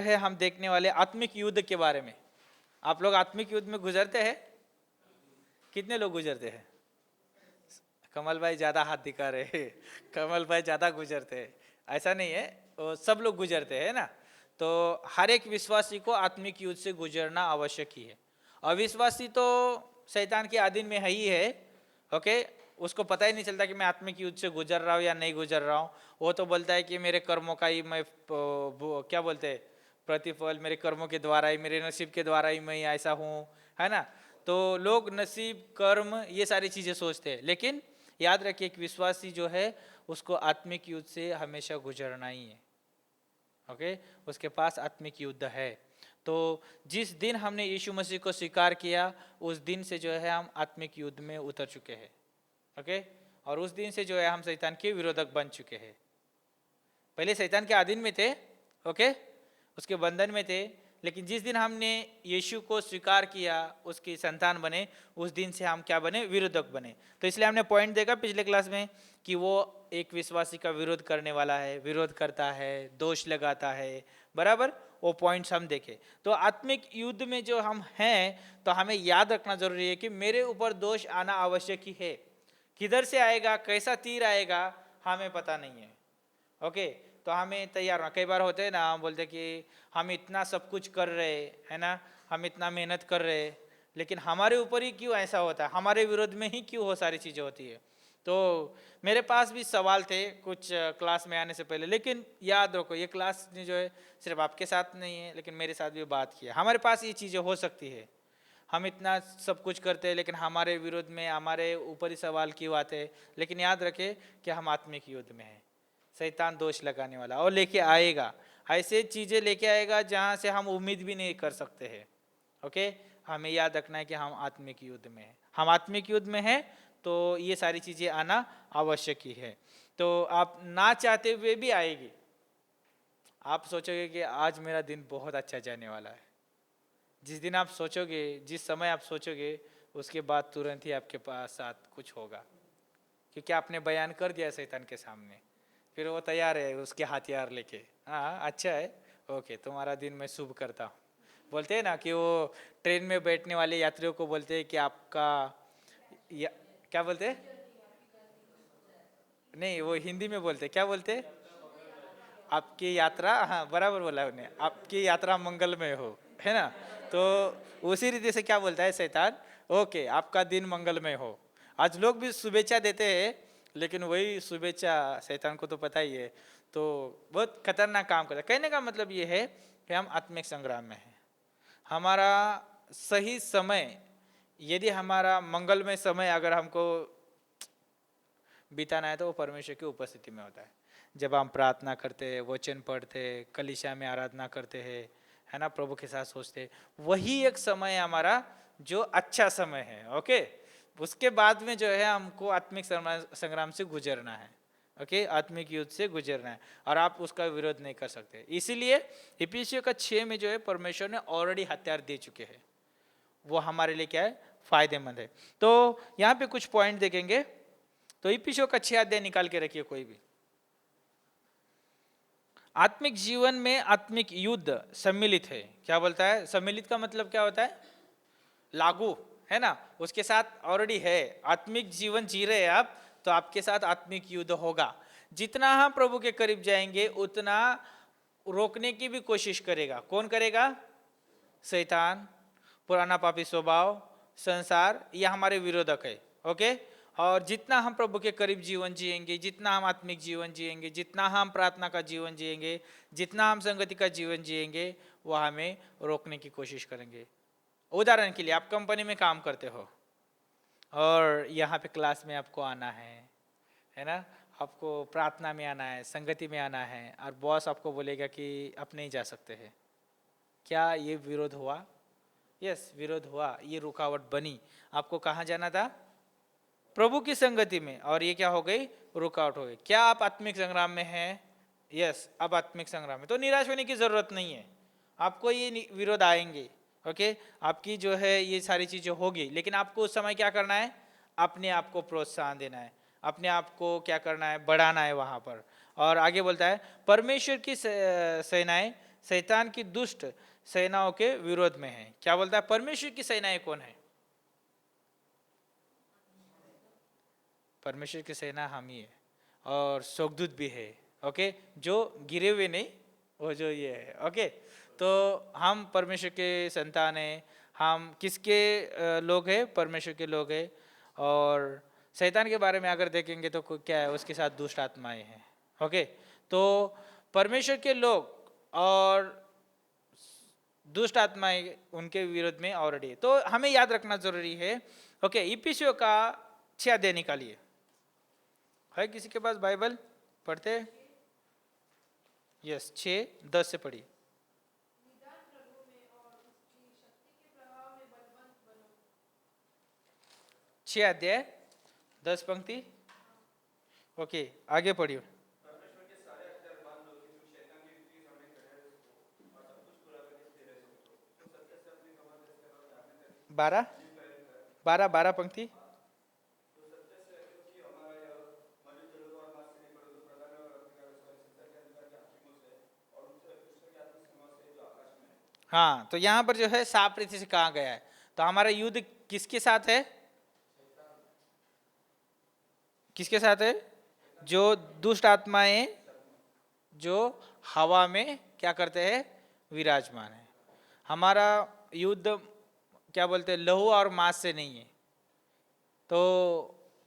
है हम देखने वाले आत्मिक युद्ध के बारे में। आप लोग आत्मिक युद्ध में गुजरते हैं? कितने लोग गुजरते हैं? कमल भाई ज्यादा हाथ दिखा रहे हैं। कमल भाई ज्यादा गुजरते हैं, ऐसा नहीं है, वो सब लोग गुजरते हैं ना। तो हर एक विश्वासी को आत्मिक युद्ध से गुजरना आवश्यक ही है। अविश्वासी तो शैतान के अधीन में है ही है। ओके, उसको पता ही नहीं चलता कि मैं आत्मिक युद्ध से गुजर रहा हूँ या नहीं गुजर रहा हूँ। वो तो बोलता है कि मेरे कर्मों का ही मैं क्या बोलते हैं, प्रतिफल मेरे कर्मों के द्वारा ही, मेरे नसीब के द्वारा ही मैं ऐसा हूँ, है ना। तो लोग नसीब, कर्म, ये सारी चीजें सोचते हैं, लेकिन याद रखिए एक विश्वासी जो है उसको आत्मिक युद्ध से हमेशा गुजरना ही है। ओके, उसके पास आत्मिक युद्ध है। तो जिस दिन हमने यीशु मसीह को स्वीकार किया उस दिन से जो है हम आत्मिक युद्ध में उतर चुके हैं। ओके, और उस दिन से जो है हम शैतान के विरोधक बन चुके हैं। पहले शैतान के अधीन में थे, ओके, उसके बंधन में थे, लेकिन जिस दिन हमने यीशु को स्वीकार किया, उसकी संतान बने, उस दिन से हम क्या बने? विरोधक बने। तो इसलिए हमने पॉइंट देखा पिछले क्लास में कि वो एक विश्वासी का विरोध करने वाला है, विरोध करता है, दोष लगाता है, बराबर। वो पॉइंट्स हम देखे। तो आत्मिक युद्ध में जो हम हैं, तो हमें याद रखना जरूरी है कि मेरे ऊपर दोष आना आवश्यक ही है। किधर से आएगा, कैसा तीर आएगा, हमें पता नहीं है। ओके, तो हमें तैयार होना। कई बार होते हैं ना, हम बोलते कि हम इतना सब कुछ कर रहे है ना, हम इतना मेहनत कर रहे, लेकिन हमारे ऊपर ही क्यों ऐसा होता है, हमारे विरोध में ही क्यों वो सारी चीज़ें होती है। तो मेरे पास भी सवाल थे कुछ क्लास में आने से पहले, लेकिन याद रखो ये क्लास जो है सिर्फ आपके साथ नहीं है, लेकिन मेरे साथ भी बात किया। हमारे पास ये चीज़ें हो सकती है, हम इतना सब कुछ करते हैं लेकिन हमारे विरोध में, हमारे ऊपर ही सवाल क्यों आते हैं। लेकिन याद रखें कि हम आत्मिक युद्ध में हैं। शैतान दोष लगाने वाला और लेके आएगा, ऐसे चीजें लेके आएगा जहां से हम उम्मीद भी नहीं कर सकते हैं। ओके, हमें याद रखना है कि हम आत्मिक युद्ध में हैं। हम आत्मिक युद्ध में हैं तो ये सारी चीजें आना आवश्यक ही है। तो आप ना चाहते हुए भी आएगी। आप सोचोगे कि आज मेरा दिन बहुत अच्छा जाने वाला है। जिस दिन आप सोचोगे, जिस समय आप सोचोगे, उसके बाद तुरंत ही आपके पास साथ कुछ होगा, क्योंकि आपने बयान कर दिया शैतान के सामने। फिर वो तैयार है उसके हथियार लेके। हाँ अच्छा है, ओके, तुम्हारा दिन मैं शुभ करता हूँ। बोलते हैं ना कि वो ट्रेन में बैठने वाले यात्रियों को बोलते हैं कि आपका क्या बोलते हैं, नहीं वो हिंदी में बोलते क्या बोलते हैं, आपकी यात्रा, हाँ बराबर बोला उन्हें, आपकी यात्रा मंगलमय हो, है ना। तो उसी रीति से क्या बोलता है शैतान, ओके आपका दिन मंगलमय हो। आज लोग भी शुभेच्छा देते हैं, लेकिन वही शुभेच्छा शैतान को तो पता ही है, तो बहुत खतरनाक काम करता है। कहने का मतलब ये है कि हम आत्मिक संग्राम में हैं। हमारा सही समय, यदि हमारा मंगलमय समय अगर हमको बिताना है तो वो परमेश्वर की उपस्थिति में होता है। जब हम प्रार्थना करते हैं, वचन पढ़ते, कलीसिया में आराधना करते हैं, है ना, प्रभु के साथ सोचते, वही एक समय हमारा जो अच्छा समय है। ओके, उसके बाद में जो है हमको आत्मिक संग्राम से गुजरना है। ओके, आत्मिक युद्ध से गुजरना है और आप उसका विरोध नहीं कर सकते। इसीलिए इफिसियों का 6 में जो है परमेश्वर ने ऑलरेडी हथियार दे चुके हैं, वो हमारे लिए क्या है, फायदेमंद है। तो यहाँ पे कुछ पॉइंट देखेंगे। तो इफिसियों का 6 अध्याय निकाल के रखिए कोई भी। आत्मिक जीवन में आत्मिक युद्ध सम्मिलित है। क्या बोलता है? सम्मिलित का मतलब क्या होता है? लागू, है ना, उसके साथ ऑलरेडी है। आत्मिक जीवन जी रहे हैं आप, तो आपके साथ आत्मिक युद्ध होगा। जितना हम प्रभु के करीब जाएंगे उतना रोकने की भी कोशिश करेगा। कौन करेगा? शैतान, पुराना पापी स्वभाव, संसार, ये हमारे विरोधक है। ओके, और जितना हम प्रभु के करीब जीवन जिएंगे, जितना हम आत्मिक जीवन जिएंगे, जितना हम प्रार्थना का जीवन जिएंगे, जितना हम संगति का जीवन जिएंगे, वह हमें रोकने की कोशिश करेंगे। उदाहरण के लिए आप कंपनी में काम करते हो और यहाँ पे क्लास में आपको आना है ना, आपको प्रार्थना में आना है, संगति में आना है, और बॉस आपको बोलेगा कि आप नहीं जा सकते हैं। क्या ये विरोध हुआ? यस, विरोध हुआ, ये रुकावट बनी। आपको कहाँ जाना था? प्रभु की संगति में, और ये क्या हो गई? रुकावट हो गई। क्या आप आत्मिक संग्राम में हैं? यस, अब आत्मिक संग्राम में, तो निराश होने की जरूरत नहीं है। आपको ये विरोध आएंगे, ओके, आपकी जो है ये सारी चीजें होगी, लेकिन आपको उस समय क्या करना है? अपने आप को प्रोत्साहन देना है, अपने आप को क्या करना है? बढ़ाना है वहां पर। और आगे बोलता है परमेश्वर की सेनाएं शैतान की दुष्ट सेनाओं के विरोध में है। क्या बोलता है? परमेश्वर की सेनाएं कौन है? परमेश्वर की सेना हम ही है और स्वर्गदूत भी है। ओके, जो गिरे हुए नहीं, वो जो ये है। ओके, तो हम परमेश्वर के संतान हैं। हम किसके लोग हैं? परमेश्वर के लोग हैं। और शैतान के बारे में अगर देखेंगे तो क्या है? उसके साथ दुष्ट आत्माएं हैं। ओके, तो परमेश्वर के लोग और दुष्ट आत्माएं उनके विरोध में ऑलरेडी, तो हमें याद रखना जरूरी है। ओके, इफिसियों का 6 अध्याय निकालिए। है किसी के पास बाइबल? पढ़ते? यस, 6:10 से पढ़िए। 6 अध्याय 10 पंक्ति। ओके, आगे पढ़िए। 12 पंक्ति। हाँ, तो यहाँ पर जो है साफ रीति से कहा गया है। तो हमारा युद्ध किसके साथ है? किसके साथ है? जो दुष्ट आत्माएं जो हवा में क्या करते हैं? विराजमान है। हमारा युद्ध क्या बोलते हैं? लहू और मांस से नहीं है। तो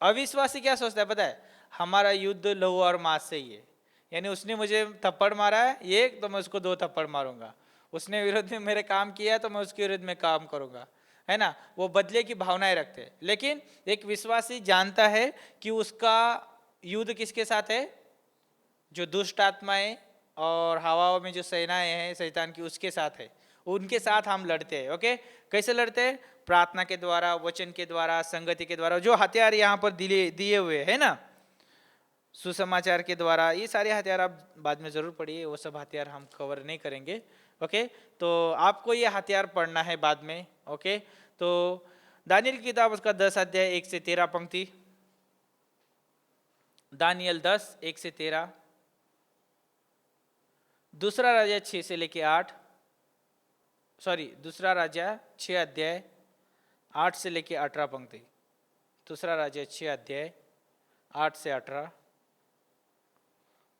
अविश्वासी क्या सोचता है पता है? हमारा युद्ध लहू और मांस से ही है। यानी उसने मुझे थप्पड़ मारा है एक, तो मैं उसको 2 थप्पड़ मारूंगा। उसने विरोध में मेरे काम किया तो मैं उसके विरोध में काम करूंगा, है ना? वो बदले की भावनाएं रखते हैं। लेकिन एक विश्वासी जानता है कि उसका युद्ध किसके साथ है? जो दुष्ट आत्माएं और हवाओं में जो सेनाएं हैं शैतान की, उसके साथ है। उनके साथ हम लड़ते हैं। ओके, कैसे लड़ते हैं? प्रार्थना के द्वारा, वचन के द्वारा, संगति के द्वारा। जो हथियार यहाँ पर दिए हुए है ना, सुसमाचार के द्वारा, ये सारे हथियार आप बाद में जरूर पढ़िए, वो सब हथियार हम कवर नहीं करेंगे। ओके, तो आपको ये हथियार पढ़ना है बाद में। ओके, तो दानियल की किताब उसका 10 अध्याय 1 से 13 पंक्ति। दानियल 10 1 से 13। दूसरा राजा 6 से लेके 8, सॉरी, दूसरा राजा 6 अध्याय 8 से लेके 18 पंक्ति। दूसरा राजा 6 अध्याय 8 से 18।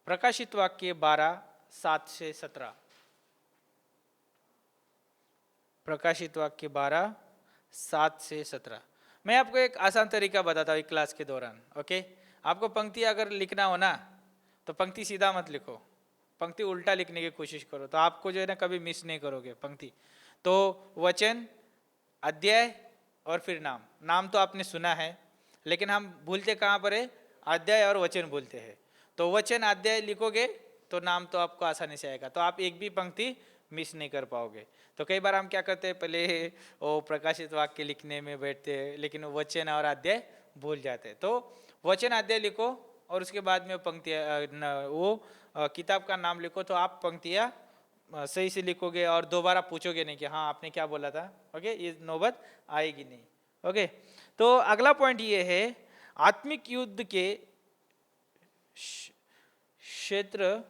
प्रकाशित वाक्य 12 7 से 17। प्रकाशित वाक्य 12 7 से 17। मैं आपको एक आसान तरीका बताता हूँ क्लास के दौरान। ओके, आपको पंक्ति अगर लिखना हो ना, तो पंक्ति सीधा मत लिखो, पंक्ति उल्टा लिखने की कोशिश करो, तो आपको जो है ना कभी मिस नहीं करोगे पंक्ति। तो वचन, अध्याय और फिर नाम। नाम तो आपने सुना है, लेकिन हम भूलते कहाँ पर है? अध्याय और वचन भूलते हैं। तो वचन अध्याय लिखोगे तो नाम तो आपको आसानी से आएगा, तो आप एक भी पंक्ति मिस नहीं कर पाओगे। तो कई बार हम क्या करते हैं, पहले वो प्रकाशित वाक्य लिखने में बैठते हैं, लेकिन वचन और अध्याय भूल जाते हैं। तो वचन अध्याय लिखो और उसके बाद में पंक्तियाँ, वो किताब का नाम लिखो, तो आप पंक्तियाँ सही से लिखोगे और दोबारा पूछोगे नहीं कि हाँ आपने क्या बोला था। ओके, ये नौबत आएगी नहीं। ओके, तो अगला पॉइंट ये है, आत्मिक युद्ध के क्षेत्र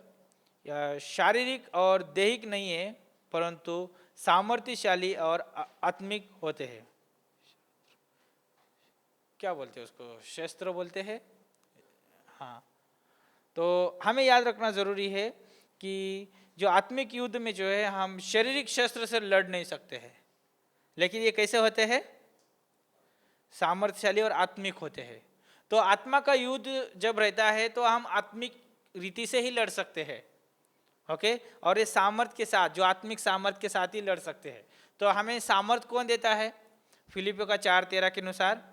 या शारीरिक और दैहिक नहीं है, परंतु सामर्थ्यशाली और आत्मिक होते हैं। क्या बोलते हैं उसको? शस्त्र बोलते हैं। हाँ, तो हमें याद रखना जरूरी है कि जो आत्मिक युद्ध में जो है हम शारीरिक शस्त्र से लड़ नहीं सकते हैं, लेकिन ये कैसे होते हैं? सामर्थ्यशाली और आत्मिक होते हैं। तो आत्मा का युद्ध जब रहता है तो हम आत्मिक रीति से ही लड़ सकते हैं। ओके, और ये सामर्थ्य के साथ, जो आत्मिक सामर्थ्य के साथ ही लड़ सकते हैं। तो हमें सामर्थ्य कौन देता है? फिलिपियों का 4:13 के अनुसार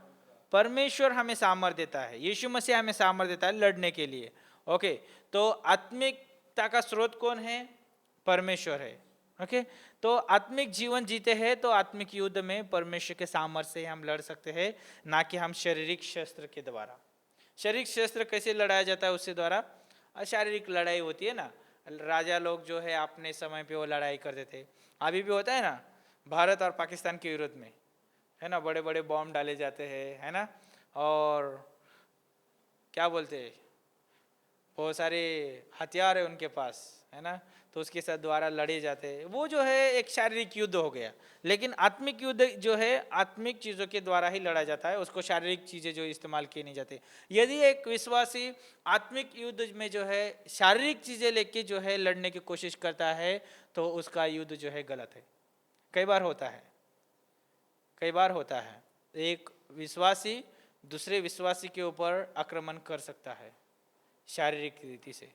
परमेश्वर हमें सामर्थ्य देता है, यीशु मसीह हमें सामर्थ्य देता है लड़ने के लिए। ओके, तो आत्मिकता का स्रोत कौन है? परमेश्वर है। ओके, तो आत्मिक जीवन जीते हैं तो आत्मिक युद्ध में परमेश्वर के सामर्थ्य से हम लड़ सकते हैं, ना कि हम शारीरिक शस्त्र के द्वारा। शारीरिक शस्त्र कैसे लड़ाया जाता है? उसके द्वारा शारीरिक लड़ाई होती है ना। राजा लोग जो है अपने समय पे वो लड़ाई करते थे, अभी भी होता है ना, भारत और पाकिस्तान के विरोध में, है ना, बड़े बड़े बॉम्ब डाले जाते हैं, है ना, और क्या बोलते हैं, बहुत सारे हथियार है उनके पास, है ना। तो उसके साथ द्वारा लड़े जाते हैं, वो जो है एक शारीरिक युद्ध हो गया। लेकिन आत्मिक युद्ध जो है आत्मिक चीज़ों के द्वारा ही लड़ा जाता है, उसको शारीरिक चीज़ें जो इस्तेमाल किए नहीं जाते। यदि एक विश्वासी आत्मिक युद्ध में जो है शारीरिक चीज़ें लेके जो है लड़ने की कोशिश करता है, तो उसका युद्ध जो है गलत है। कई बार होता है एक विश्वासी दूसरे विश्वासी के ऊपर आक्रमण कर सकता है शारीरिक रीति से,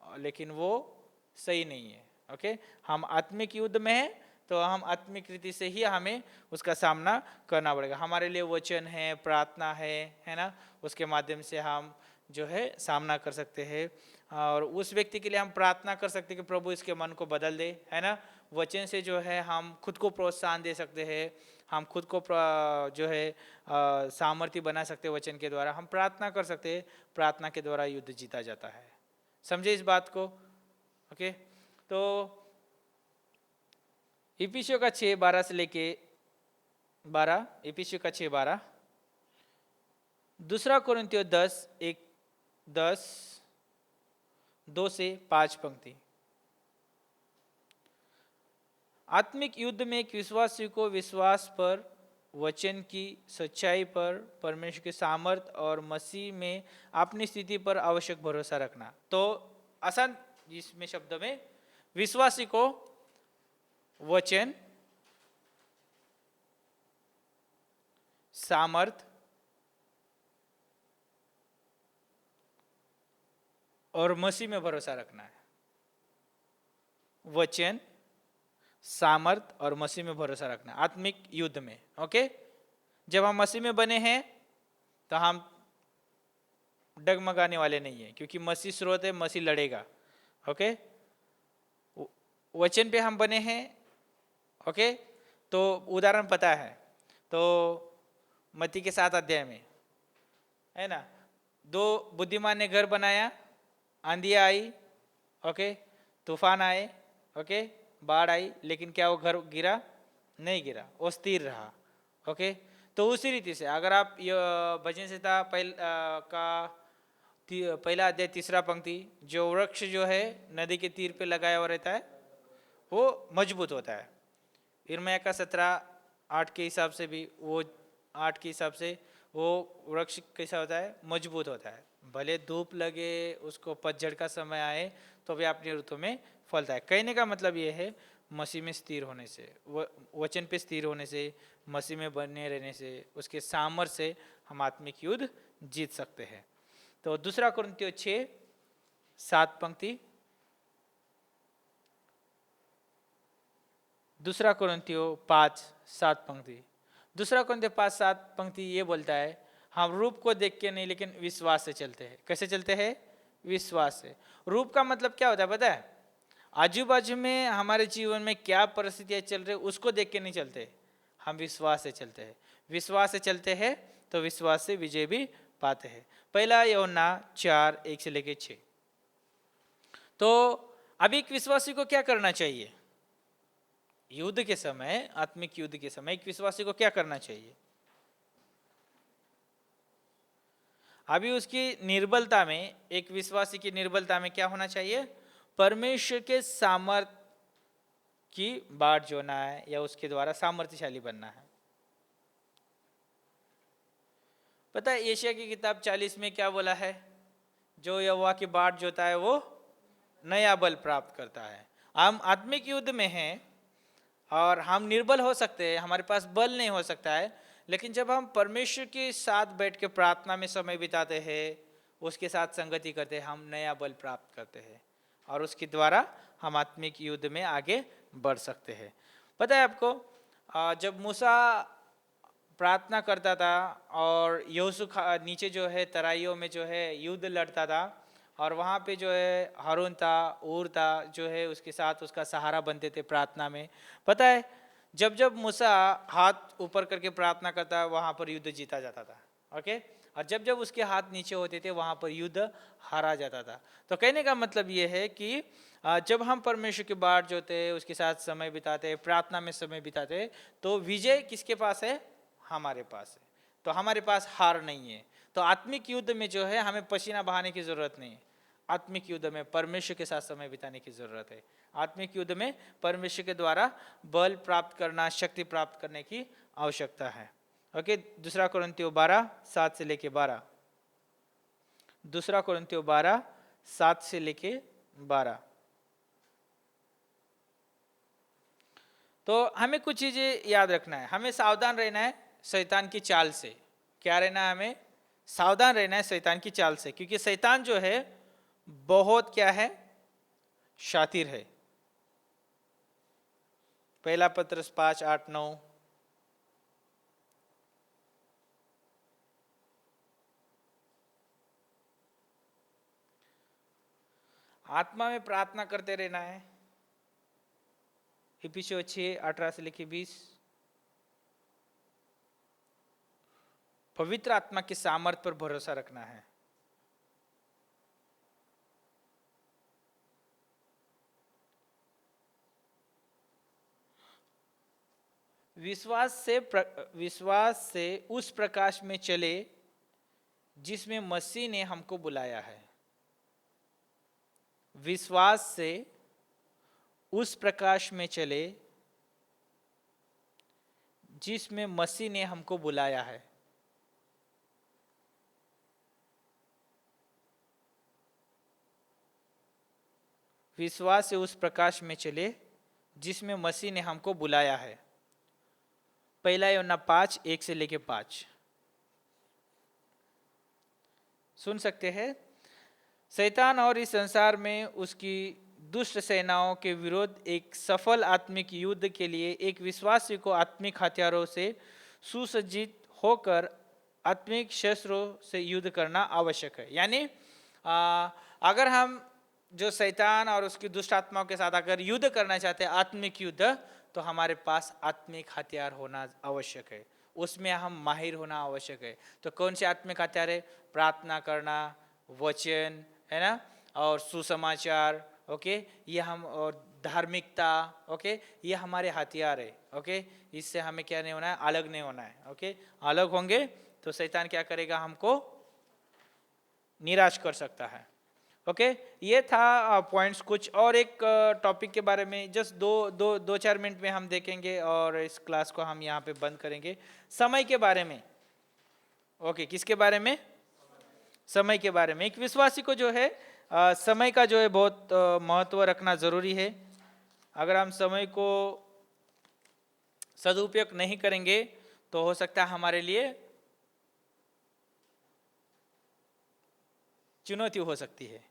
लेकिन वो सही नहीं है। ओके, हम आत्मिक युद्ध में हैं तो हम आत्मिक रीति से ही हमें उसका सामना करना पड़ेगा। हमारे लिए वचन है, प्रार्थना है ना, उसके माध्यम से हम जो है सामना कर सकते हैं। और उस व्यक्ति के लिए हम प्रार्थना कर सकते हैं कि प्रभु इसके मन को बदल दे, है ना। वचन से जो है हम खुद को प्रोत्साहन दे सकते हैं, हम खुद को जो है सामर्थ्य बना सकते हैं। वचन के द्वारा हम प्रार्थना कर सकते हैं, प्रार्थना के द्वारा युद्ध जीता जाता है। समझे इस बात को? ओके, तो इफिसियों का 6:12 से लेके 12, इफिसियों का 6:12, दूसरा कोरिन्थियों 10:1-10, 2 से 5 पंक्ति। आत्मिक युद्ध में एक विश्वासी को विश्वास पर, वचन की सच्चाई पर, परमेश्वर के सामर्थ और मसीह में अपनी स्थिति पर आवश्यक भरोसा रखना। तो आसान इसमें शब्द में, विश्वासी को वचन, सामर्थ और मसीह में भरोसा रखना है। वचन, सामर्थ और मसीह में भरोसा रखना आत्मिक युद्ध में। ओके, जब हम मसीह में बने हैं तो हम डगमगाने वाले नहीं है, क्योंकि मसीह स्रोत है, मसीह लड़ेगा। ओके, वचन पे हम बने हैं। ओके, तो उदाहरण पता है, तो मत्ती के 7 अध्याय में है ना, 2 बुद्धिमान ने घर बनाया, आंधी आई, ओके, तूफान आए, ओके, बाढ़ आई, लेकिन क्या वो घर गिरा? नहीं गिरा, वो स्थिर रहा। ओके, तो उसी रीति से अगर आप भजन संहिता पहला अध्याय 3 पंक्ति, जो वृक्ष जो है नदी के तीर पे लगाया हुआ रहता है वो मजबूत होता है। यिर्मयाह का 17:8 के हिसाब से भी, वो 8 के हिसाब से वो वृक्ष कैसा होता है? मजबूत होता है। भले धूप लगे, उसको पतझड़ का समय आए, तो भी अपनी ऋतु में फलता है। कहने का मतलब ये है, मसीह में स्थिर होने से, वचन पे स्थिर होने से, मसीह में बने रहने से, उसके सामर्थ्य से हम आत्मिक युद्ध जीत सकते हैं। तो 2 कोरिन्थियों 6:7 पंक्ति, 2 कोरिन्थियों 5:7 पंक्ति। 2 कोरिन्थियों 5:7 पंक्ति ये बोलता है, हम रूप को देख के नहीं लेकिन विश्वास से चलते हैं। कैसे चलते हैं? विश्वास से। रूप का मतलब क्या होता है पता है? आजू बाजू में हमारे जीवन में क्या परिस्थितियां चल रही उसको देख के नहीं चलते, हम विश्वास से चलते हैं। विश्वास से चलते हैं तो विश्वास से विजय भी पाते हैं। पहला यूहन्ना 4:1 से लेके 6। तो अभी एक विश्वासी को क्या करना चाहिए युद्ध के समय, आत्मिक युद्ध के समय एक विश्वासी को क्या करना चाहिए? अभी उसकी निर्बलता में, एक विश्वासी की निर्बलता में क्या होना चाहिए? परमेश्वर के सामर्थ्य की बाट जोना है, या उसके द्वारा सामर्थ्यशाली बनना है। पता है यशायाह की किताब 40 में क्या बोला है? जो यहोवा की बाट जोता है वो नया बल प्राप्त करता है। हम आत्मिक युद्ध में हैं और हम निर्बल हो सकते हैं, हमारे पास बल नहीं हो सकता है, लेकिन जब हम परमेश्वर के साथ बैठ के प्रार्थना में समय बिताते हैं, उसके साथ संगति करते हैं, हम नया बल प्राप्त करते हैं और उसके द्वारा हम आत्मिक युद्ध में आगे बढ़ सकते हैं। पता है आपको, जब मूसा प्रार्थना करता था और यहोशू नीचे जो है तराइयों में जो है युद्ध लड़ता था, और वहाँ पे जो है हारून था, ऊर था, जो है उसके साथ उसका सहारा बनते थे प्रार्थना में। पता है जब जब मूसा हाथ ऊपर करके प्रार्थना करता, वहाँ पर युद्ध जीता जाता था। ओके, और जब जब उसके हाथ नीचे होते थे वहाँ पर युद्ध हारा जाता था। तो कहने का मतलब ये है कि जब हम परमेश्वर की बाट जोते हैं, उसके साथ समय बिताते हैं, प्रार्थना में समय बिताते हैं, तो विजय किसके पास है? हमारे पास है। तो हमारे पास हार नहीं है। तो आत्मिक युद्ध में जो है हमें पसीना बहाने की जरूरत नहीं है। आत्मिक युद्ध में परमेश्वर के साथ समय बिताने की जरूरत है। आत्मिक युद्ध में परमेश्वर के द्वारा बल प्राप्त करना, शक्ति प्राप्त करने की आवश्यकता है। ओके, दूसरा कोरिन्थियों 12:7 से लेके 12। दूसरा कोरिन्थियों 12:7 से लेके 12। तो हमें कुछ चीजें याद रखना है। हमें सावधान रहना है शैतान की चाल से। क्या रहना है? हमें सावधान रहना है शैतान की चाल से, क्योंकि शैतान जो है बहुत क्या है? शातिर है। पहला पत्रस 5:8-9। आत्मा में प्रार्थना करते रहना है। इफिसियों 6:18 से लेके 20। पवित्र आत्मा के सामर्थ पर भरोसा रखना है। विश्वास से उस प्रकाश में चले जिसमें मसीह ने हमको बुलाया है। विश्वास से उस प्रकाश में चले जिसमें मसीह ने हमको बुलाया है। विश्वास से उस प्रकाश में चले जिसमें मसीह ने हमको बुलाया है। पहला यूहन्ना 5:1 से लेके 5 सुन सकते हैं। शैतान और इस संसार में उसकी दुष्ट सेनाओं के विरुद्ध एक सफल आत्मिक युद्ध के लिए एक विश्वासी को आत्मिक हथियारों से सुसज्जित होकर आत्मिक शस्त्रों से युद्ध करना आवश्यक है। यानी अगर हम जो शैतान और उसकी दुष्ट आत्माओं के साथ अगर युद्ध करना चाहते हैं, आत्मिक युद्ध, तो हमारे पास आत्मिक हथियार होना आवश्यक है। उसमें हम माहिर होना आवश्यक है। तो कौन से आत्मिक हथियार है? प्रार्थना करना, वचन, है ना, और सुसमाचार। ओके, ये हम, और धार्मिकता। ओके, ये हमारे हथियार है। ओके, इससे हमें क्या नहीं होना है? अलग नहीं होना है। ओके, अलग होंगे तो शैतान क्या करेगा? हमको निराश कर सकता है। ओके, ये था पॉइंट्स कुछ। और एक टॉपिक के बारे में जस्ट दो चार मिनट में हम देखेंगे और इस क्लास को हम यहाँ पे बंद करेंगे। समय के बारे में। ओके, किसके बारे में? समय के बारे में। एक विश्वासी को जो है समय का जो है बहुत महत्व रखना जरूरी है। अगर हम समय को सदुपयोग नहीं करेंगे तो हो सकता है हमारे लिए चुनौती हो सकती है।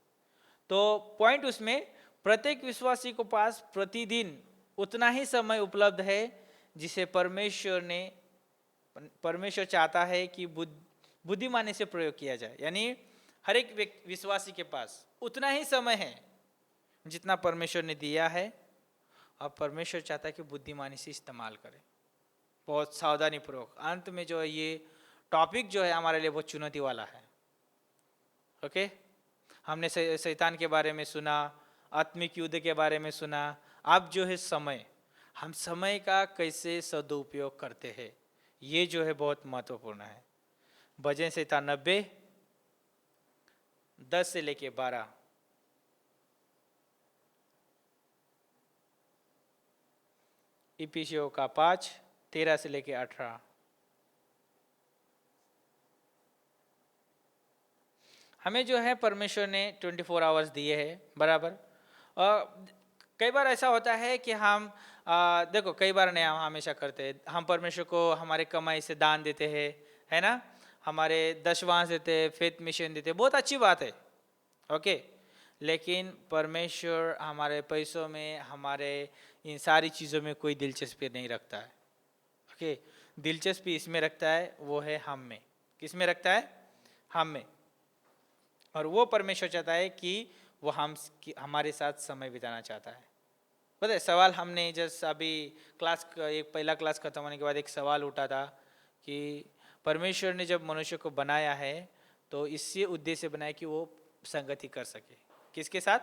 तो पॉइंट उसमें, प्रत्येक विश्वासी को पास प्रतिदिन उतना ही समय उपलब्ध है जिसे परमेश्वर चाहता है कि बुद्धिमानी से प्रयोग किया जाए। यानी हर एक विश्वासी के पास उतना ही समय है जितना परमेश्वर ने दिया है, और परमेश्वर चाहता है कि बुद्धिमानी से इस्तेमाल करें, बहुत सावधानी पूर्वक। अंत में जो है ये टॉपिक जो है हमारे लिए बहुत चुनौती वाला है। ओके, हमने शैतान के बारे में सुना, आत्मिक युद्ध के बारे में सुना। अब जो है समय, हम समय का कैसे सदुपयोग करते हैं, ये जो है बहुत महत्वपूर्ण है। भजन संहिता 90:10 से लेके 12। इफिसियों का 5:13 से लेके 18। हमें जो है परमेश्वर ने 24 आवर्स दिए हैं, बराबर। कई बार ऐसा होता है कि हम देखो, कई बार नहीं, हम हमेशा करते हैं। हम परमेश्वर को हमारे कमाई से दान देते हैं, है ना, हमारे दशवांश देते हैं, फेथ मिशन देते हैं, बहुत अच्छी बात है। ओके, लेकिन परमेश्वर हमारे पैसों में, हमारे इन सारी चीज़ों में कोई दिलचस्पी नहीं रखता है। ओके, दिलचस्पी इसमें रखता है, वो है हम में। किस में रखता है? हम में। और वो परमेश्वर चाहता है कि वो हमारे साथ समय बिताना चाहता है। पता है, सवाल हमने जस्ट अभी एक पहला क्लास खत्म होने के बाद एक सवाल उठा था कि परमेश्वर ने जब मनुष्य को बनाया है तो इसी उद्देश्य बनाया कि वो संगति कर सके। किसके साथ?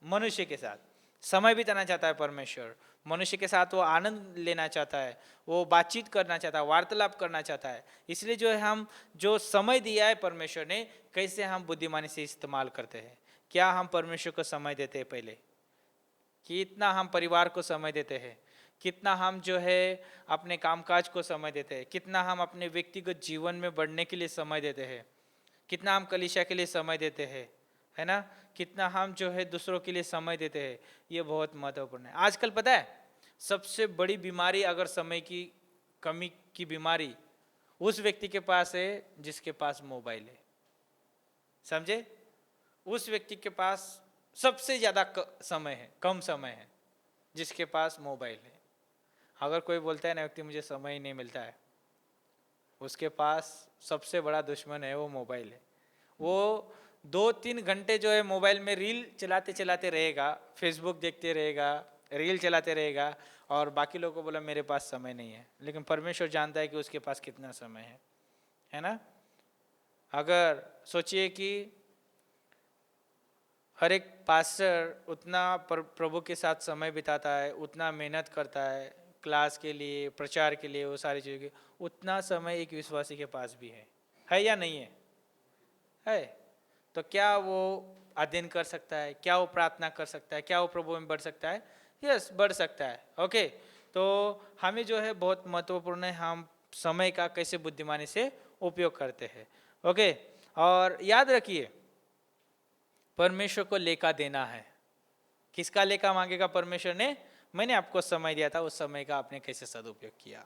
मनुष्य के साथ समय बिताना चाहता है परमेश्वर। मनुष्य के साथ वो आनंद लेना चाहता है, वो बातचीत करना चाहता है, वार्तालाप करना चाहता है। इसलिए जो है हम जो समय दिया है परमेश्वर ने, कैसे हम बुद्धिमानी से इस्तेमाल करते हैं, क्या हम परमेश्वर को समय देते हैं पहले, कितना हम परिवार को समय देते हैं, कितना हम जो है अपने कामकाज को समय देते हैं, कितना हम अपने व्यक्तिगत जीवन में बढ़ने के लिए समय देते हैं, कितना हम कलीसिया के लिए समय देते हैं, है ना, कितना हम जो है दूसरों के लिए समय देते हैं। ये बहुत महत्वपूर्ण है। आजकल पता है सबसे बड़ी बीमारी अगर समय की कमी की बीमारी उस व्यक्ति के पास है जिसके पास मोबाइल है। समझे? उस व्यक्ति के पास सबसे ज्यादा समय है, कम समय है, जिसके पास मोबाइल है। अगर कोई बोलता है ना व्यक्ति मुझे समय ही नहीं मिलता है, उसके पास सबसे बड़ा दुश्मन है वो मोबाइल है। वो 2-3 घंटे जो है मोबाइल में रील चलाते चलाते रहेगा, फेसबुक देखते रहेगा, रील चलाते रहेगा, और बाकी लोगों को बोला मेरे पास समय नहीं है। लेकिन परमेश्वर जानता है कि उसके पास कितना समय है ना। अगर सोचिए कि हर एक पास्टर उतना प्रभु के साथ समय बिताता है, उतना मेहनत करता है क्लास के लिए, प्रचार के लिए, वो सारी चीज़ों के, उतना समय एक विश्वासी के पास भी है या नहीं है? तो क्या वो अध्ययन कर सकता है? क्या वो प्रार्थना कर सकता है? क्या वो प्रभु में बढ़ सकता है? यस, बढ़ सकता है। ओके, तो हमें जो है बहुत महत्वपूर्ण है हम समय का कैसे बुद्धिमानी से उपयोग करते हैं। ओके, और याद रखिए परमेश्वर को लेखा देना है। किसका लेखा मांगेगा परमेश्वर ने? मैंने आपको समय दिया था, उस समय का आपने कैसे सदुपयोग किया।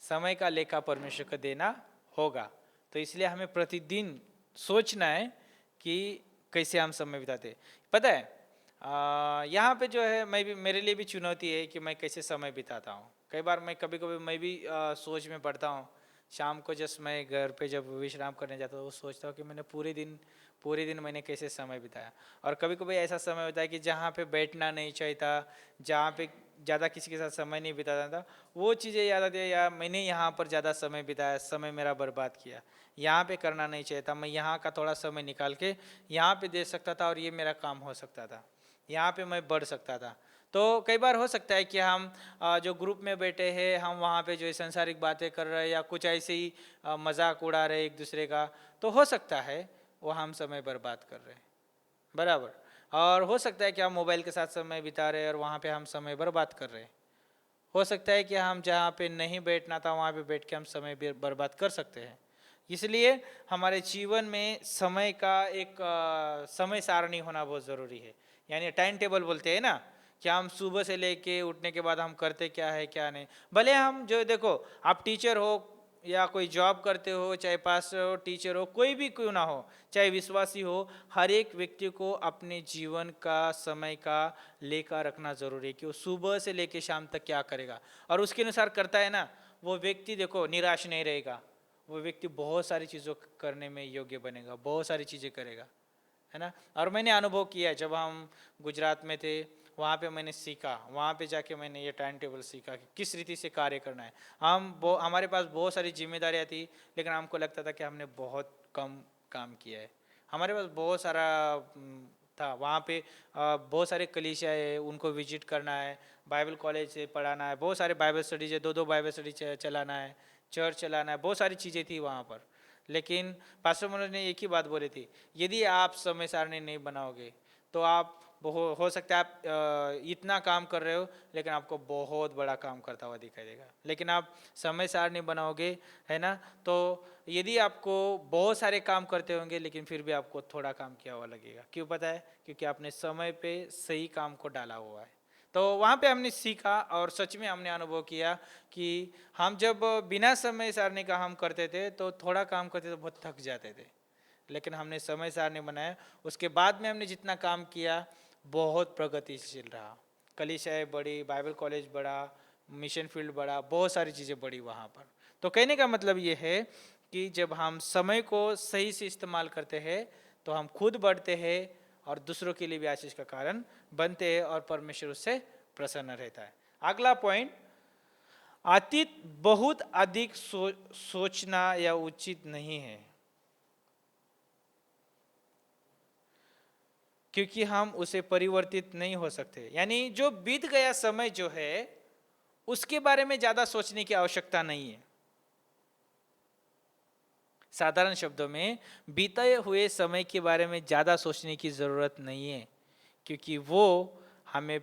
समय का लेखा परमेश्वर को देना होगा। तो इसलिए हमें प्रतिदिन सोचना है कि कैसे हम समय बिताते। पता है यहाँ पे जो है मैं भी, मेरे लिए भी चुनौती है कि मैं कैसे समय बिताता हूँ। कई बार मैं कभी कभी मैं भी सोच में पड़ता हूँ। शाम को जब मैं घर पे जब विश्राम करने जाता हूँ, सोचता हूँ कि मैंने पूरे दिन मैंने कैसे समय बिताया। और कभी कभी ऐसा समय होता है कि जहाँ पे बैठना नहीं चाहिए था, जहाँ पे ज़्यादा किसी के साथ समय नहीं बिताता था, वो चीज़ें याद आती है, यार मैंने यहाँ पर ज़्यादा समय बिताया, समय मेरा बर्बाद किया, यहाँ पे करना नहीं चाहिए था, मैं यहाँ का थोड़ा समय निकाल के यहाँ पे दे सकता था और ये मेरा काम हो सकता था, यहाँ पे मैं बढ़ सकता था। तो कई बार हो सकता है कि हम जो ग्रुप में बैठे हैं, हम वहाँ पे जो है सांसारिक बातें कर रहे हैं या कुछ ऐसे ही मजाक उड़ा रहे एक दूसरे का, तो हो सकता है वो हम समय बर्बाद कर रहे हैं, बराबर। और हो सकता है कि हम मोबाइल के साथ समय बिता रहे हैं और वहाँ पे हम समय बर्बाद कर रहे हैं। हो सकता है कि हम जहाँ पे नहीं बैठना था वहाँ पे बैठ के हम समय बर्बाद कर सकते हैं। इसलिए हमारे जीवन में समय का एक समय सारणी होना बहुत ज़रूरी है। यानी टाइम टेबल बोलते हैं ना, कि हम सुबह से लेके उठने के बाद हम करते क्या है क्या नहीं। भले हम जो देखो, आप टीचर हो या कोई जॉब करते हो, चाहे पास्टर हो, टीचर हो, कोई भी क्यों ना हो, चाहे विश्वासी हो, हर एक व्यक्ति को अपने जीवन का समय का लेखा रखना जरूरी है कि वो सुबह से लेके शाम तक क्या करेगा, और उसके अनुसार करता है ना, वो व्यक्ति देखो निराश नहीं रहेगा, वो व्यक्ति बहुत सारी चीज़ों करने में योग्य बनेगा, बहुत सारी चीज़ें करेगा, है ना। और मैंने अनुभव किया जब हम गुजरात में थे, वहाँ पे मैंने सीखा, वहाँ पे जाके मैंने ये टाइम टेबल सीखा कि किस रीति से कार्य करना है। हमारे पास बहुत सारी जिम्मेदारियाँ थी, लेकिन हमको लगता था कि हमने बहुत कम काम किया है। हमारे पास बहुत सारा था, वहाँ पे बहुत सारे कलीसिया है, उनको विजिट करना है, बाइबल कॉलेज से पढ़ाना है, बहुत सारे बाइबल स्टडीज है, 2-2 बाइबल स्टडी चलाना है, चर्च चलाना है, बहुत सारी चीज़ें थी वहाँ पर। लेकिन पास्टर मनोज ने एक ही बात बोली थी, यदि आप समय सारणी नहीं बनाओगे तो आप हो सकता है आप इतना काम कर रहे हो लेकिन आपको बहुत बड़ा काम करता हुआ दिखाई देगा। लेकिन आप समय सारणी बनाओगे, है ना, तो यदि आपको बहुत सारे काम करते होंगे लेकिन फिर भी आपको थोड़ा काम किया हुआ लगेगा। क्यों पता है? क्योंकि आपने समय पे सही काम को डाला हुआ है। तो वहाँ पे हमने सीखा और सच में हमने अनुभव किया कि हम जब बिना समय सारणी का हम करते थे तो थोड़ा काम करते तो बहुत थक जाते थे, लेकिन हमने समय सारणी बनाया, उसके बाद में हमने जितना काम किया बहुत प्रगतिशील रहा। कलीसिया बड़ी, बाइबल कॉलेज बड़ा, मिशन फील्ड बड़ा, बहुत सारी चीज़ें बड़ी वहाँ पर। तो कहने का मतलब ये है कि जब हम समय को सही से इस्तेमाल करते हैं तो हम खुद बढ़ते हैं और दूसरों के लिए भी आशीष का कारण बनते हैं और परमेश्वर उससे प्रसन्न रहता है। अगला पॉइंट, अतीत बहुत अधिक सोचना या उचित नहीं है, क्योंकि हम उसे परिवर्तित नहीं हो सकते। यानी जो बीत गया समय जो है उसके बारे में ज्यादा सोचने की आवश्यकता नहीं है। साधारण शब्दों में बीते हुए समय के बारे में ज़्यादा सोचने की ज़रूरत नहीं है, क्योंकि वो हमें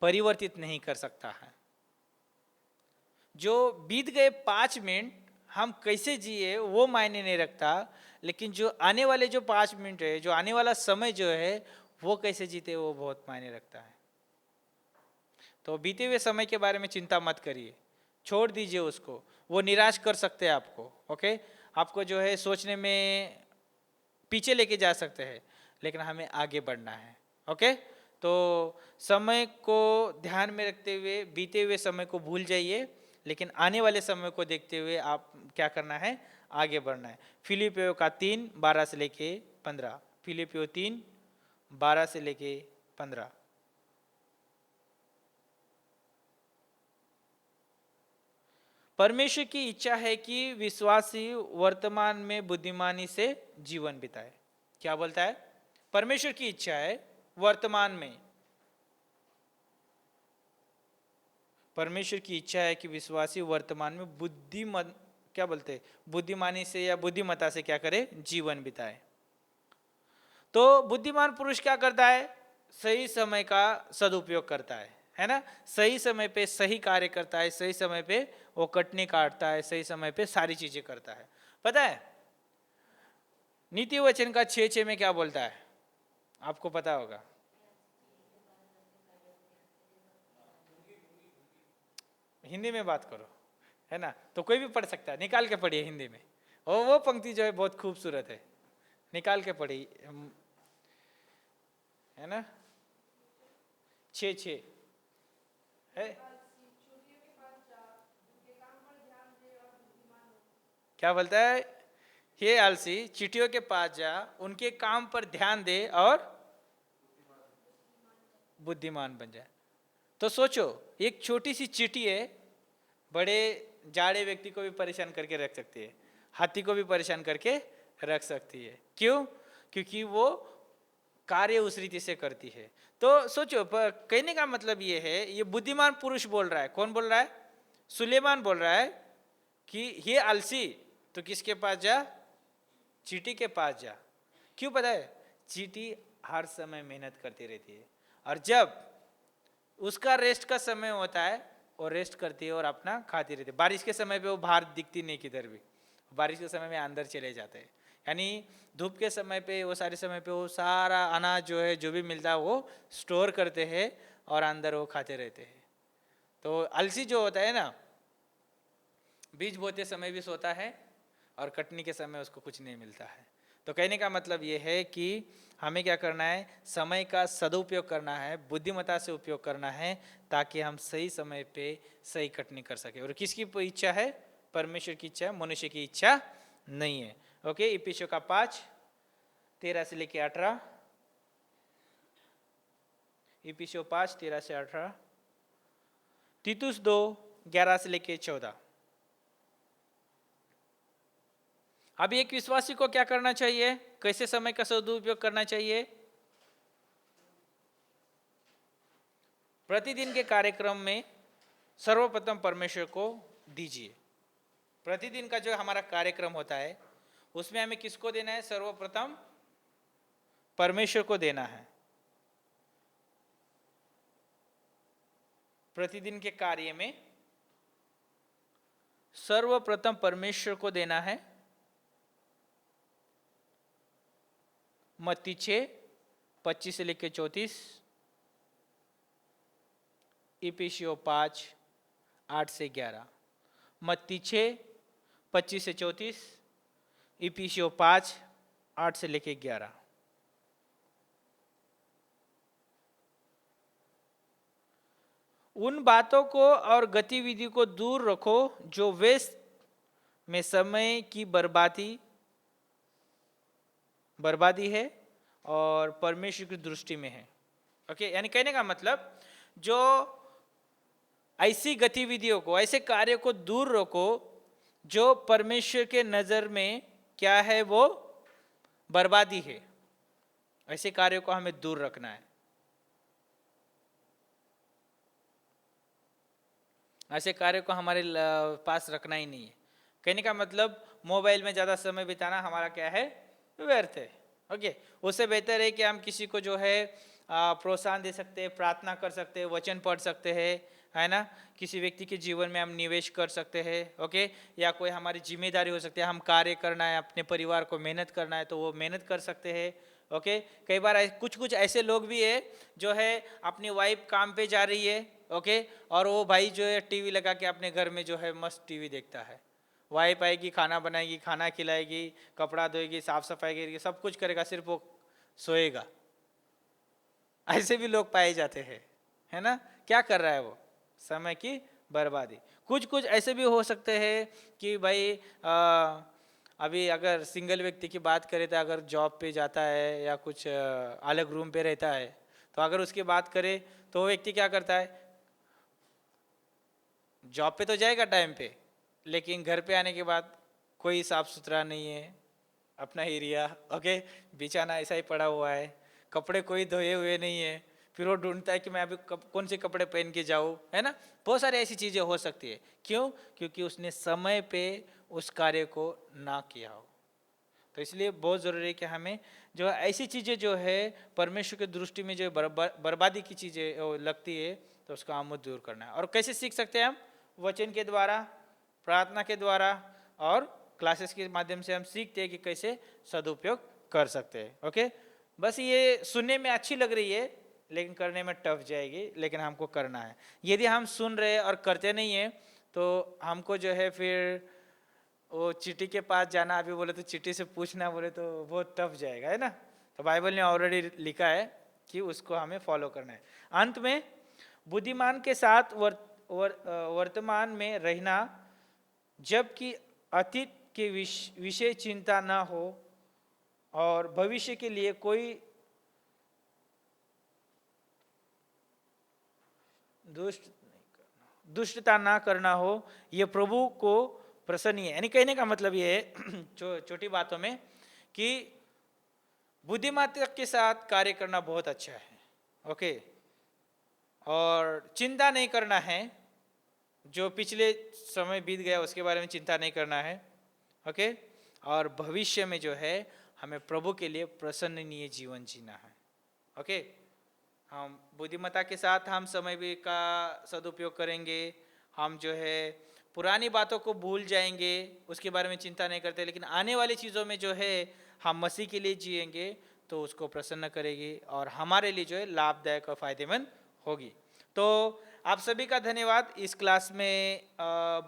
परिवर्तित नहीं कर सकता है। जो बीत गए 5 मिनट हम कैसे जिए वो मायने नहीं रखता, लेकिन जो आने वाले जो 5 मिनट है, जो आने वाला समय जो है, वो कैसे जीते वो बहुत मायने रखता है। तो बीते हुए समय के बारे में चिंता मत करिए, छोड़ दीजिए उसको, वो निराश कर सकते हैं आपको। ओके, आपको जो है सोचने में पीछे लेके जा सकते हैं, लेकिन हमें आगे बढ़ना है। ओके, तो समय को ध्यान में रखते हुए बीते हुए समय को भूल जाइए, लेकिन आने वाले समय को देखते हुए आप क्या करना है, आगे बढ़ना है। फिलिपियो का 3:12 से लेके 15, फिलिपियो 3:12 से लेके 15। परमेश्वर की इच्छा है कि विश्वासी वर्तमान में बुद्धिमानी से जीवन बिताए। क्या बोलता है? परमेश्वर की इच्छा है वर्तमान में, परमेश्वर की इच्छा है कि विश्वासी वर्तमान में क्या बोलते हैं, बुद्धिमानी से या बुद्धिमता से क्या करे, जीवन बिताए। तो बुद्धिमान पुरुष क्या करता है? सही समय का सदुपयोग करता है ना? सही समय पे सही कार्य करता है, सही समय पे वो कटनी काटता है, सही समय पे सारी चीजें करता है। पता है नीति वचन का 6:6 में क्या बोलता है? आपको पता होगा। हिंदी में बात करो, है ना? तो कोई भी पढ़ सकता है, निकाल के पढ़िए हिंदी में। और वो पंक्ति जो है बहुत खूबसूरत है, निकाल के पढ़िए, है ना? 6:6 है। क्या बोलता है? हे आलसी, चींटियों के पास जा, उनके काम पर ध्यान दे और बुद्धिमान बन जाए। तो सोचो, एक छोटी सी चींटी है, बड़े जाड़े व्यक्ति को भी परेशान करके रख सकती है, हाथी को भी परेशान करके रख सकती है। क्यों? क्योंकि वो कार्य उस रीति से करती है। तो सोचो, कहने का मतलब ये है, ये बुद्धिमान पुरुष बोल रहा है। कौन बोल रहा है? सुलेमान बोल रहा है कि ये आलसी, तो किसके पास जा? चींटी के पास जा। क्यों पता है? चींटी हर समय मेहनत करती रहती है, और जब उसका रेस्ट का समय होता है वो रेस्ट करती है और अपना खाती रहती है। बारिश के समय पे वो बाहर दिखती नहीं किधर भी, बारिश के समय में अंदर चले जाते हैं। यानी धूप के समय पे, वो सारे समय पे वो सारा अनाज जो है, जो भी मिलता है वो स्टोर करते हैं और अंदर वो खाते रहते हैं। तो आलसी जो होता है ना, बीज बोते समय भी सोता है और कटनी के समय उसको कुछ नहीं मिलता है। तो कहने का मतलब ये है कि हमें क्या करना है? समय का सदुपयोग करना है, बुद्धिमता से उपयोग करना है, ताकि हम सही समय पे सही कटनी कर सके। और किसकी इच्छा है? परमेश्वर की इच्छा, मनुष्य की इच्छा नहीं है। ओके, इफिसियों का 5:13 से लेके 18, इफिसियों 5:13 से 18, तीतुस 2:11 से लेके 14। अब एक विश्वासी को क्या करना चाहिए? कैसे समय का सदुपयोग करना चाहिए? प्रतिदिन के कार्यक्रम में सर्वप्रथम परमेश्वर को दीजिए। प्रतिदिन का जो हमारा कार्यक्रम होता है उसमें हमें किसको देना है? सर्वप्रथम परमेश्वर को देना है। प्रतिदिन के कार्य में सर्वप्रथम परमेश्वर को देना है। मत्ती 6:25 से लेकर 34, इफिसियों 5:8 से 11। मत्ती 6:25 से 34, इफिसियों 5:8 से लेकर 11। उन बातों को और गतिविधि को दूर रखो जो व्यस्त में समय की बर्बादी है और परमेश्वर की दृष्टि में है। ओके, यानी कहने का मतलब, जो ऐसी गतिविधियों को, ऐसे कार्य को दूर रखो जो परमेश्वर के नजर में क्या है? वो बर्बादी है। ऐसे कार्यों को हमें दूर रखना है। ऐसे कार्य को हमारे पास रखना ही नहीं है। कहने का मतलब मोबाइल में ज़्यादा समय बिताना हमारा क्या है, व्यर्थ है। ओके, उससे बेहतर है कि हम किसी को जो है प्रोत्साहन दे सकते हैं, प्रार्थना कर सकते हैं, वचन पढ़ सकते हैं, है ना। किसी व्यक्ति के जीवन में हम निवेश कर सकते हैं। ओके, या कोई हमारी जिम्मेदारी हो सकती है, हम कार्य करना है, अपने परिवार को मेहनत करना है तो वो मेहनत कर सकते हैं। ओके, कई बार कुछ ऐसे लोग भी है जो है अपनी वाइफ काम पे जा रही है, ओके, और वो भाई जो है टीवी लगा के अपने घर में जो है मस्त टीवी देखता है। वाइफ आएगी, खाना बनाएगी, खाना खिलाएगी, कपड़ा धोएगी, साफ सफाई करेगी, सब कुछ करेगा, सिर्फ वो सोएगा। ऐसे भी लोग पाए जाते हैं, है ना। क्या कर रहा है वो, समय की बर्बादी। कुछ कुछ ऐसे भी हो सकते हैं कि भाई अभी अगर सिंगल व्यक्ति की बात करें तो अगर जॉब पे जाता है या कुछ अलग रूम पे रहता है, तो अगर उसकी बात करें तो वो व्यक्ति क्या करता है, जॉब पे तो जाएगा टाइम पे, लेकिन घर पे आने के बाद कोई साफ सुथरा नहीं है, अपना एरिया, ओके, बिछाना ऐसा ही पड़ा हुआ है, कपड़े कोई धोए हुए नहीं है, फिर वो ढूंढता है कि मैं अभी कौन से कपड़े पहन के जाऊँ, है ना। बहुत सारी ऐसी चीज़ें हो सकती है। क्यों? क्योंकि उसने समय पे उस कार्य को ना किया हो। तो इसलिए बहुत ज़रूरी है कि हमें जो ऐसी चीज़ें जो है परमेश्वर की दृष्टि में जो बर्बादी की चीज़ें लगती है, तो उसका हम दूर करना है। और कैसे सीख सकते हैं हम? वचन के द्वारा, प्रार्थना के द्वारा और क्लासेस के माध्यम से हम सीखते हैं कि कैसे सदुपयोग कर सकते हैं। ओके, बस ये सुनने में अच्छी लग रही है लेकिन करने में टफ जाएगी, लेकिन हमको करना है। यदि हम सुन रहे और करते नहीं है तो हमको जो है फिर वो चिट्ठी के पास जाना, अभी बोले तो चिट्ठी से पूछना बोले तो बहुत टफ जाएगा, है ना। तो बाइबल ने ऑलरेडी लिखा है कि उसको हमें फॉलो करना है। अंत में बुद्धिमान के साथ वर्तमान में रहना, जबकि अतीत के विषय चिंता ना हो और भविष्य के लिए कोई दुष्टता ना करना हो, यह प्रभु को प्रसन्न है। यानी कहने का मतलब ये है छोटी बातों में कि बुद्धिमत्ता के साथ कार्य करना बहुत अच्छा है, ओके, और चिंता नहीं करना है, जो पिछले समय बीत गया उसके बारे में चिंता नहीं करना है, ओके, और भविष्य में जो है हमें प्रभु के लिए प्रसन्ननीय जीवन जीना है। ओके, हम बुद्धिमत्ता के साथ हम समय भी का सदुपयोग करेंगे, हम जो है पुरानी बातों को भूल जाएंगे, उसके बारे में चिंता नहीं करते, लेकिन आने वाली चीज़ों में जो है हम मसीह के लिए जिएंगे तो उसको प्रसन्न करेगी और हमारे लिए जो है लाभदायक और फायदेमंद होगी। तो आप सभी का धन्यवाद इस क्लास में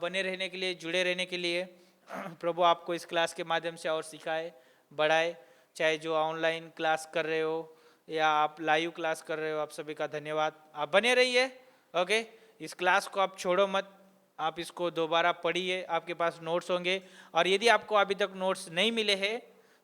बने रहने के लिए, जुड़े रहने के लिए। प्रभु आपको इस क्लास के माध्यम से और सिखाए, बढ़ाए, चाहे जो ऑनलाइन क्लास कर रहे हो या आप लाइव क्लास कर रहे हो, आप सभी का धन्यवाद। आप बने रहिए, ओके, इस क्लास को आप छोड़ो मत, आप इसको दोबारा पढ़िए, आपके पास नोट्स होंगे। और यदि आपको अभी तक नोट्स नहीं मिले हैं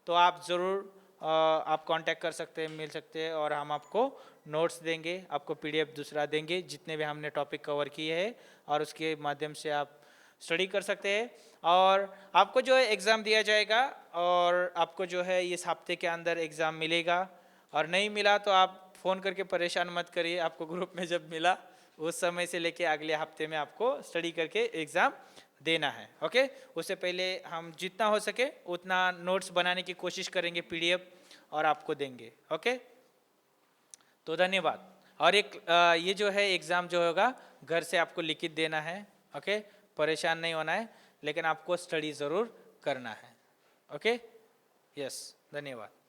तो आप ज़रूर आप कांटेक्ट कर सकते हैं, मिल सकते हैं, और हम आपको नोट्स देंगे, आपको पीडीएफ दूसरा देंगे जितने भी हमने टॉपिक कवर किए हैं, और उसके माध्यम से आप स्टडी कर सकते हैं। और आपको जो है एग्ज़ाम दिया जाएगा और आपको जो है इस हफ्ते के अंदर एग्ज़ाम मिलेगा, और नहीं मिला तो आप फ़ोन करके परेशान मत करिए, आपको ग्रुप में जब मिला उस समय से लेके अगले हफ्ते में आपको स्टडी करके एग्ज़ाम देना है। ओके, उससे पहले हम जितना हो सके उतना नोट्स बनाने की कोशिश करेंगे, पीडीएफ, और आपको देंगे। ओके, तो धन्यवाद। और एक ये जो है एग्ज़ाम जो होगा घर से आपको लिखित देना है, ओके, परेशान नहीं होना है, लेकिन आपको स्टडी ज़रूर करना है। ओके, यस, धन्यवाद।